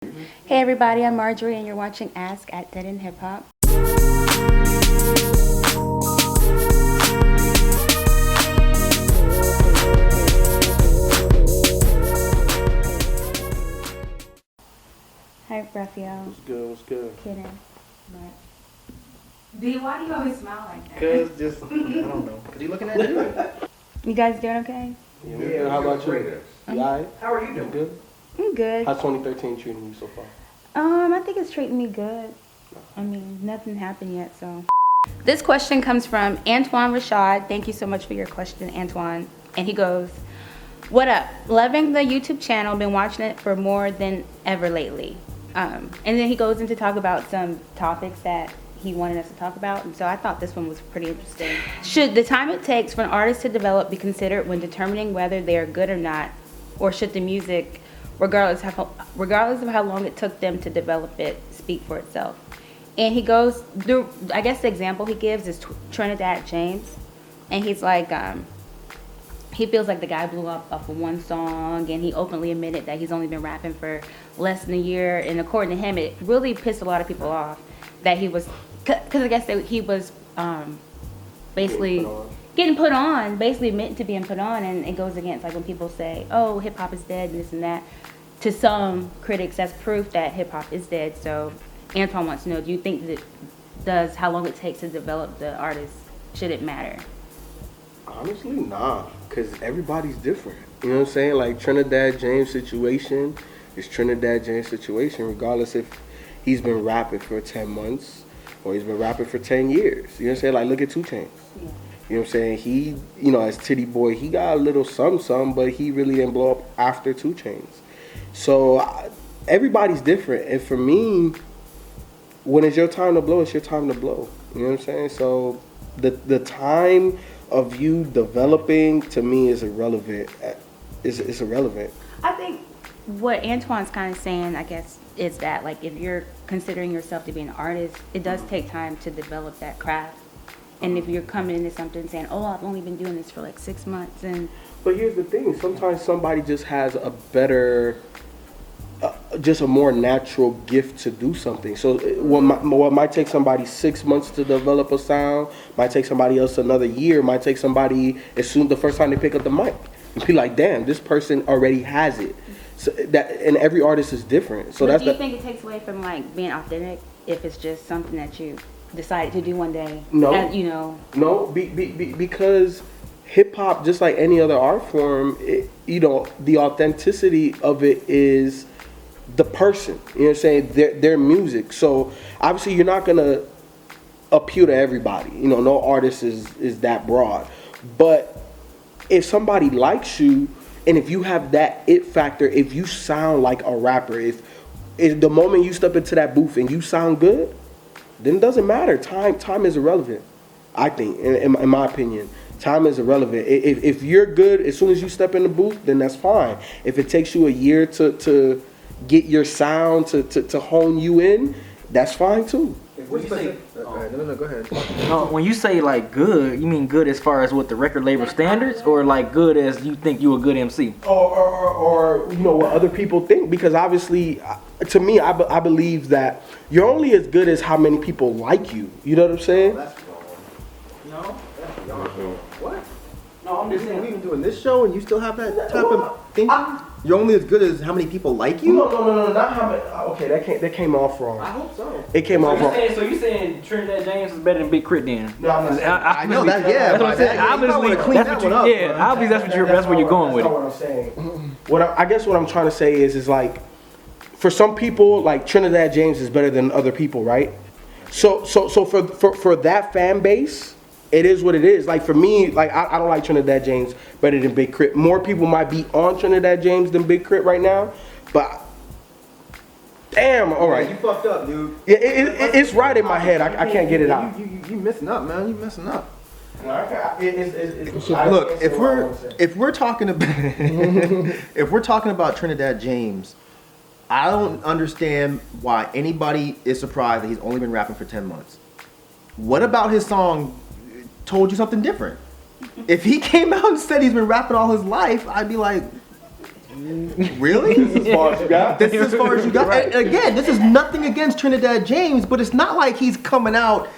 Hey everybody, I'm Marjorie and you're watching Ask at Dead End Hip Hop. Hi Raphael. What's good? What's good? Kidding. But... D, why do you always smile like that? Cause just I don't know. Cause you looking at you. You guys doing okay? Yeah. How about you? You alright? How are you doing? Good. I'm good. How's 2013 treating you so far? I think it's treating me good. I mean, nothing happened yet, so. This question comes from Antoine Rashad. Thank you so much for your question, Antoine. And he goes, what up? Loving the YouTube channel, been watching it for more than ever lately. And then he goes into talk about some topics that he wanted us to talk about. And so I thought this one was pretty interesting. Should the time it takes for an artist to develop be considered when determining whether they are good or not? Or should the music, regardless of how long it took them to develop it, speak for itself? And he goes through, I guess the example he gives is Trinidad James. And he's like, he feels like the guy blew up off of one song, and he openly admitted that he's only been rapping for less than a year. And according to him, it really pissed a lot of people off that he was, because I guess that he was basically getting put on, basically meant to being put on, and it goes against like when people say, oh, hip hop is dead and this and that. To some critics, that's proof that hip hop is dead. So Antoine wants to know, do you think that how long it takes to develop the artist, should it matter? Honestly, nah. Cause everybody's different. You know what I'm saying? Like Trinidad James' situation is Trinidad James' situation, regardless if he's been rapping for 10 months or he's been rapping for 10 years. You know what I'm saying? Like look at 2 Chainz. Yeah. You know what I'm saying? He, as Titty Boy, he got a little something, but he really didn't blow up after 2 Chainz. So everybody's different. And for me, when it's your time to blow, it's your time to blow. You know what I'm saying? So the time of you developing, to me, is irrelevant. It's irrelevant. I think what Antoine's kind of saying, I guess, is that like if you're considering yourself to be an artist, it does take time to develop that craft. And if you're coming into something saying, oh, I've only been doing this for like 6 months, and but here's the thing: sometimes somebody just has a better, just a more natural gift to do something. So what might take somebody 6 months to develop a sound, might take somebody else another year, might take somebody the first time they pick up the mic and be like, damn, this person already has it. So and every artist is different. So do you think it takes away from like being authentic if it's just something that you decided to do one day? No. No, because hip hop, just like any other art form, the authenticity of it is the person, you know what I'm saying, their music. So obviously you're not gonna appeal to everybody, no artist is that broad. But if somebody likes you, and if you have that it factor, if you sound like a rapper, if the moment you step into that booth and you sound good, then it doesn't matter. Time is irrelevant, I think, in my opinion. Time is irrelevant. If you're good as soon as you step in the booth, then that's fine. If it takes you a year to get your sound to hone you in, that's fine too. When you say, no, go ahead. No, when you say like good, you mean good as far as what the record label standards, or like good as you think you a good MC? Or what other people think, because obviously, to me, I believe that you're only as good as how many people like you. You know what I'm saying? That's wrong. No. That's wrong. What? No, I'm just saying. We've been doing this show and you still have that type of thinking? You're only as good as how many people like you? No, not how many. Okay, that came off wrong. I hope so. It came off wrong. So you saying Trinidad James is better than Big Crit then? No, I'm not saying. I know that, yeah. That's what I'm saying. Obviously, that's what you're going with it. That's not what I'm saying. I guess what I'm trying to say is like, for some people, like Trinidad James is better than other people, right? So for that fan base, it is what it is. Like for me, like I don't like Trinidad James better than Big Crit. More people might be on Trinidad James than Big Crit right now, but damn, all right. You fucked up, dude. Yeah, it's right in my head. I can't get it out. You messing up, man. You messing up. Look, if we're talking about Trinidad James, I don't understand why anybody is surprised that he's only been rapping for 10 months. What about his song told you something different? If he came out and said he's been rapping all his life, I'd be like, Really? This is as far as you got? This is as far as you got. Right. And again, this is nothing against Trinidad James, but it's not like he's coming out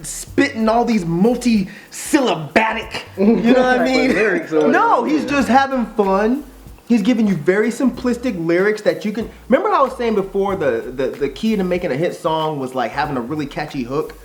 spitting all these multi-syllabatic, you know what I mean? Lyrics or No, whatever, he's just having fun. He's giving you very simplistic lyrics that you can. Remember how I was saying before the key to making a hit song was like having a really catchy hook?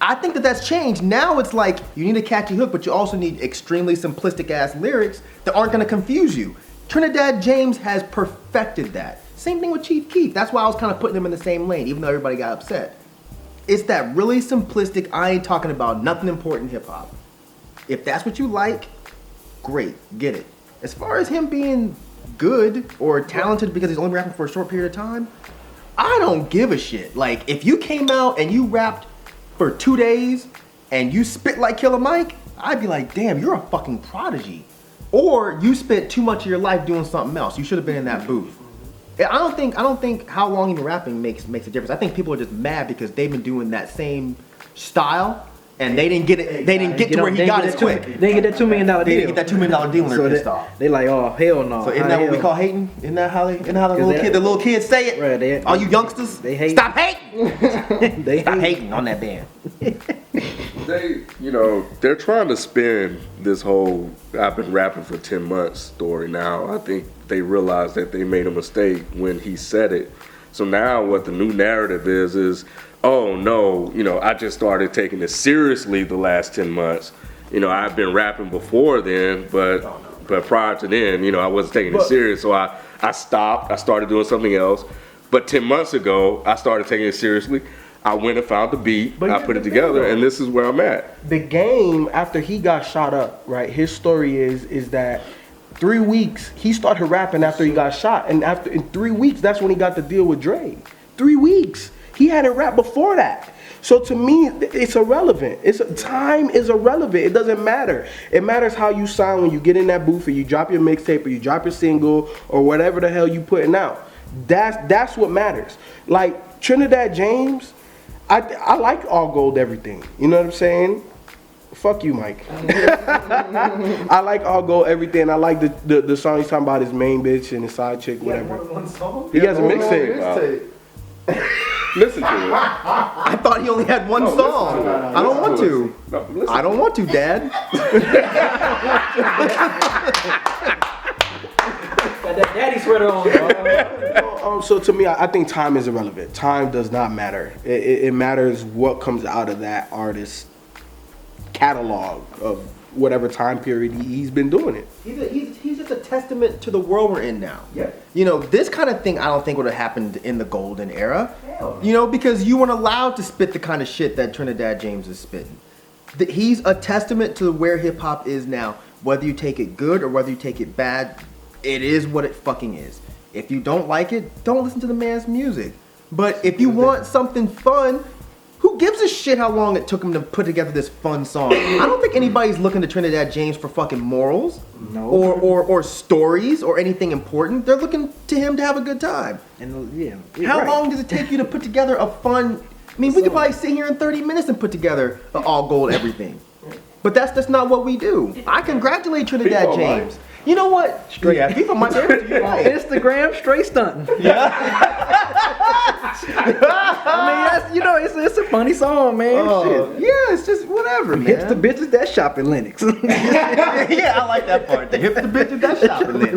I think that's changed. Now it's like you need a catchy hook, but you also need extremely simplistic ass lyrics that aren't gonna confuse you. Trinidad James has perfected that. Same thing with Chief Keef. That's why I was kind of putting them in the same lane, even though everybody got upset. It's that really simplistic, I ain't talking about nothing important hip hop. If that's what you like, great, get it. As far as him being good or talented because he's only rapping for a short period of time, I don't give a shit. Like, if you came out and you rapped for 2 days and you spit like Killer Mike, I'd be like, damn, you're a fucking prodigy. Or you spent too much of your life doing something else. You should have been in that booth. I don't think how long you've been rapping makes a difference. I think people are just mad because they've been doing that same style and they didn't get it. They didn't get to where he got as quick. They didn't get that $2 million deal. They didn't get that $2 million deal and they're pissed off. They like, oh hell no. So isn't that what we call hating? Isn't that how the little kids say it? Right, All you youngsters, they hate. stop hating. They Stop hating on that band. They're trying to spin this whole I've been rapping for 10 months story now. I think they realized that they made a mistake when he said it. So now what the new narrative is, oh no, I just started taking it seriously the last 10 months. I've been rapping before then, but prior to then, I wasn't taking it serious. So I stopped, I started doing something else. But 10 months ago, I started taking it seriously. I went and found the beat, I put it together, and this is where I'm at. The game, after he got shot up, right, his story is that 3 weeks, he started rapping after he got shot. And in 3 weeks, that's when he got the deal with Dre. 3 weeks. He hadn't rapped before that. So to me, it's irrelevant. Time is irrelevant. It doesn't matter. It matters how you sound when you get in that booth or you drop your mixtape or you drop your single or whatever the hell you putting out. That's what matters. Like Trinidad James, I like all gold everything. You know what I'm saying? Fuck you, Mike. I like all gold everything. I like the song he's talking about his main bitch and his side chick, whatever. He has a mixtape. Listen to it. I thought he only had one song. I don't want to. I don't want to, Dad. Got that daddy sweater on. So to me, I think time is irrelevant. Time does not matter. It matters what comes out of that artist's catalog of whatever time period he's been doing it. He's just a testament to the world we're in now. Yeah. This kind of thing I don't think would have happened in the golden era. Because you weren't allowed to spit the kind of shit that Trinidad James is spitting. He's a testament to where hip hop is now. Whether you take it good or whether you take it bad, it is what it fucking is. If you don't like it, don't listen to the man's music. But if you want something fun, who gives a shit how long it took him to put together this fun song? I don't think anybody's looking to Trinidad James for fucking morals, or stories or anything important. They're looking to him to have a good time. And How long does it take you to put together a fun? I mean, we could probably sit here in 30 minutes and put together an all gold everything. But that's not what we do. I congratulate Trinidad James. You know what? Straight. Yeah, people might be right. Instagram straight stunting. Yeah. I mean, it's a funny song, man. Shit. Yeah, it's just whatever, man. Hips the bitches that shop in Lennox. Yeah, I like that part. The hipster bitches that shopping there.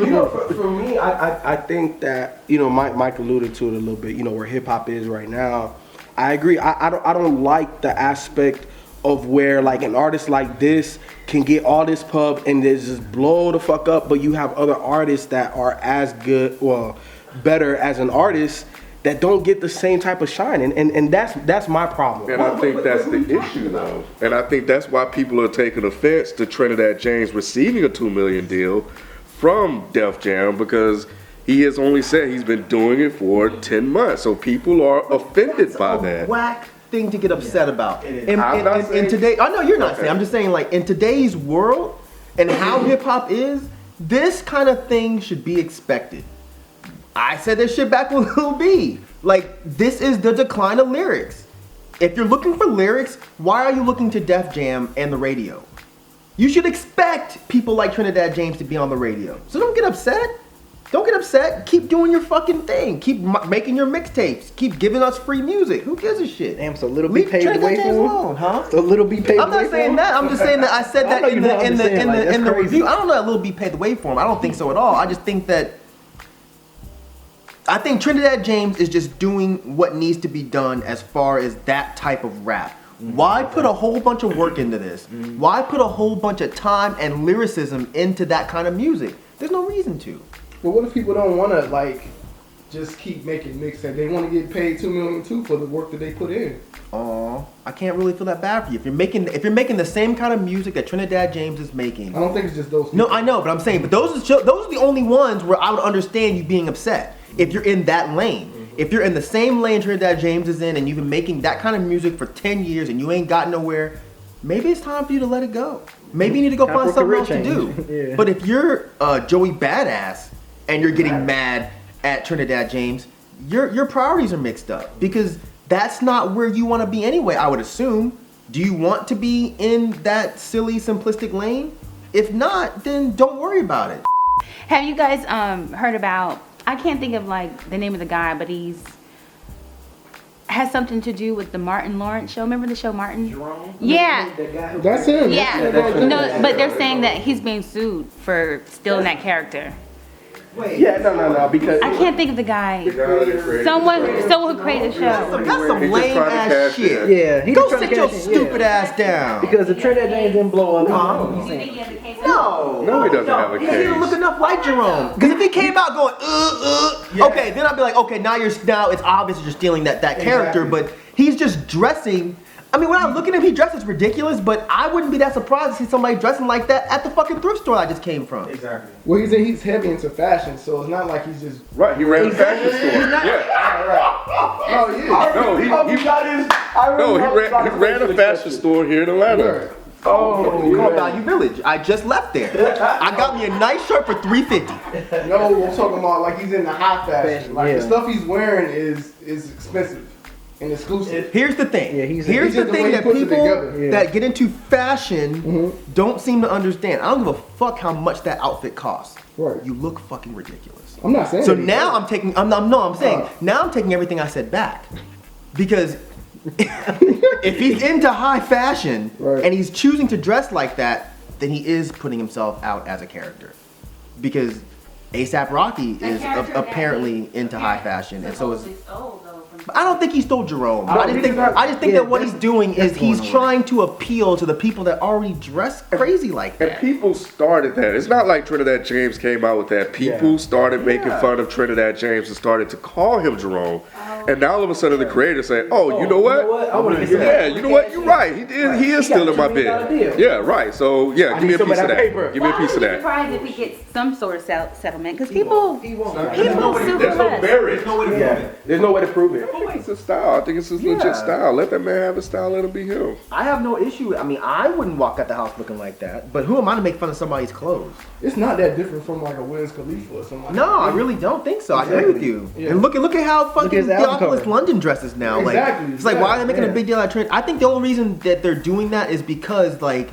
For me, I think that Mike alluded to it a little bit. Where hip hop is right now. I agree. I don't like the aspect of where like an artist like this can get all this pub and they just blow the fuck up, but you have other artists that are as good, well, better as an artist that don't get the same type of shine, and that's my problem. And I think that's the issue, though. And I think that's why people are taking offense to Trinidad James receiving a $2 million deal from Def Jam, because he has only said he's been doing it for 10 months. So people are offended by that. Whack thing to get upset about. I'm not saying- In today, I know you're not saying. I'm just saying, like, in today's world and how hip hop is, this kind of thing should be expected. I said this shit back with Lil B. Like, this is the decline of lyrics. If you're looking for lyrics, why are you looking to Def Jam and the radio? You should expect people like Trinidad James to be on the radio. So don't get upset. Don't get upset. Keep doing your fucking thing. Keep making your mixtapes. Keep giving us free music. Who gives a shit? Damn, so little be Leave paved the Trinidad way James for him? alone, huh? So little be paved I'm the way not for saying him? that. I'm just saying that I said I that know in you know what I'm saying, like, that's the crazy. review. I don't know that Lil B paved the way for him. I don't think so at all. I just think that I think Trinidad James is just doing what needs to be done as far as that type of rap. Why put a whole bunch of work into this? Why put a whole bunch of time and lyricism into that kind of music? There's no reason to. But what if people don't want to like just keep making mixtapes? They want to get paid $2 million too for the work that they put in. Oh, I can't really feel that bad for you. If you're making the same kind of music that Trinidad James is making. I don't think it's just those people. No, I know, but I'm saying, but those are the only ones where I would understand you being upset. If you're in that lane. If you're in the same lane Trinidad James is in and you've been making that kind of music for 10 years and you ain't got nowhere, maybe it's time for you to let it go. Maybe you need to go Time find for something career else to change. do. Yeah. But if you're Joey Badass and you're getting mad at Trinidad James, your priorities are mixed up because that's not where you want to be anyway, I would assume. Do you want to be in that silly, simplistic lane? If not, then don't worry about it. Have you guys heard about? I can't think of like the name of the guy, but has something to do with the Martin Lawrence show. Remember the show Martin? Jerome? Yeah. That's him. Yeah. That's him. No, but they're saying that he's being sued for stealing that character. Yeah, no, because I can't think of the guy. Someone who created the show. That's some He just lame tried to ass cash shit. in. Yeah, he Go just trying sit to your cash in, stupid yeah. ass down. Because the Trinidad James didn't blow up. No. No, he doesn't have a He didn't look case. enough like Jerome. Because if he came out going, okay, then I'd be like, okay, now it's obvious you're stealing that character, but he's just dressing. I mean, when I look at him, he dresses ridiculous, but I wouldn't be that surprised to see somebody dressing like that at the fucking thrift store I just came from. Exactly. well, he's heavy into fashion, so it's not like he's just. Right, he ran a fashion store. Yeah. Oh yeah. No, he ran a fashion store here in Atlanta. Oh, called Value Village. I just left there. I got me a nice shirt for $350. No, I'm talking about like he's in the high fashion. Like the Yeah. stuff he's wearing is expensive and exclusive. Here's the thing. Yeah, he's Here's the just the thing way he that puts it people together. Yeah. that get into fashion don't seem to understand. I don't give a fuck how much that outfit costs. Right. You look fucking ridiculous. I'm not saying. So that he now doesn't. I'm taking. I'm saying now I'm taking everything I said back, because if he's into high fashion Right. and he's choosing to dress like that, then he is putting himself out as a character. Because ASAP Rocky is apparently into high fashion, and so is. I don't think he stole Jerome. I just think Yeah, that what he's doing is that's he's going on. trying to appeal to the people that already dress crazy like And that. people started that. It's not like Trinidad James came out with that. People started making fun of Trinidad James and started to call him Jerome. And now all of a sudden the creators say, "Oh, you know what? I want to get Yeah, you know what? You're right. He is stealing my $2 bid. million deal. Yeah, right. So yeah, give me need a some piece of of that that. paper. Give me a piece of I'm that." surprised if we get some sort of settlement because people super There's no less. marriage. There's no way to prove it. It's his style. I think it's his legit style. Let that man have his style. Let him be him. I have no issue. I mean, I wouldn't walk out the house looking like that. But who am I to make fun of somebody's clothes? It's not that different from like a Wiz Khalifa or something. Like No, I that. really don't think so. I agree with you. Yeah. And look at how fucking his album Theophilus cover. London dresses now. Exactly, Like, it's like, why are they making a yeah. big deal out of Trent? I think the only reason that they're doing that is because like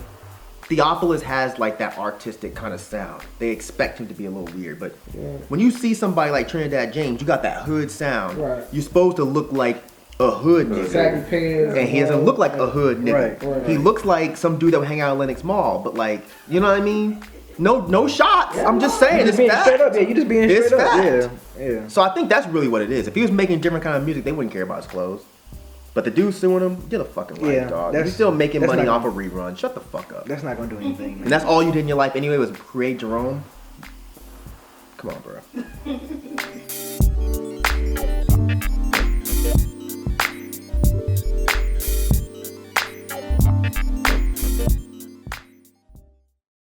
Theophilus has like that artistic kind of sound. They expect him to be a little weird, but when you see somebody like Trinidad James, you got that hood sound. Right. You're supposed to look like a hood nigga. Saggy pants. And he doesn't look like a hood nigga. Right. He looks like some dude that would hang out at Lenox Mall, but like, you know what I mean? No shots. I'm just saying, You it's just being fact. straight up. Yeah, you just being It's straight up. fact. Yeah. So I think that's really what it is. If he was making different kind of music, they wouldn't care about his clothes. But the dude suing him, you're the fucking right, Yeah, dog. that's- You're still making that's money not off a rerun. Shut the fuck up. That's not gonna do anything, man. And that's all you did in your life anyway was create Jerome? Come on, bro.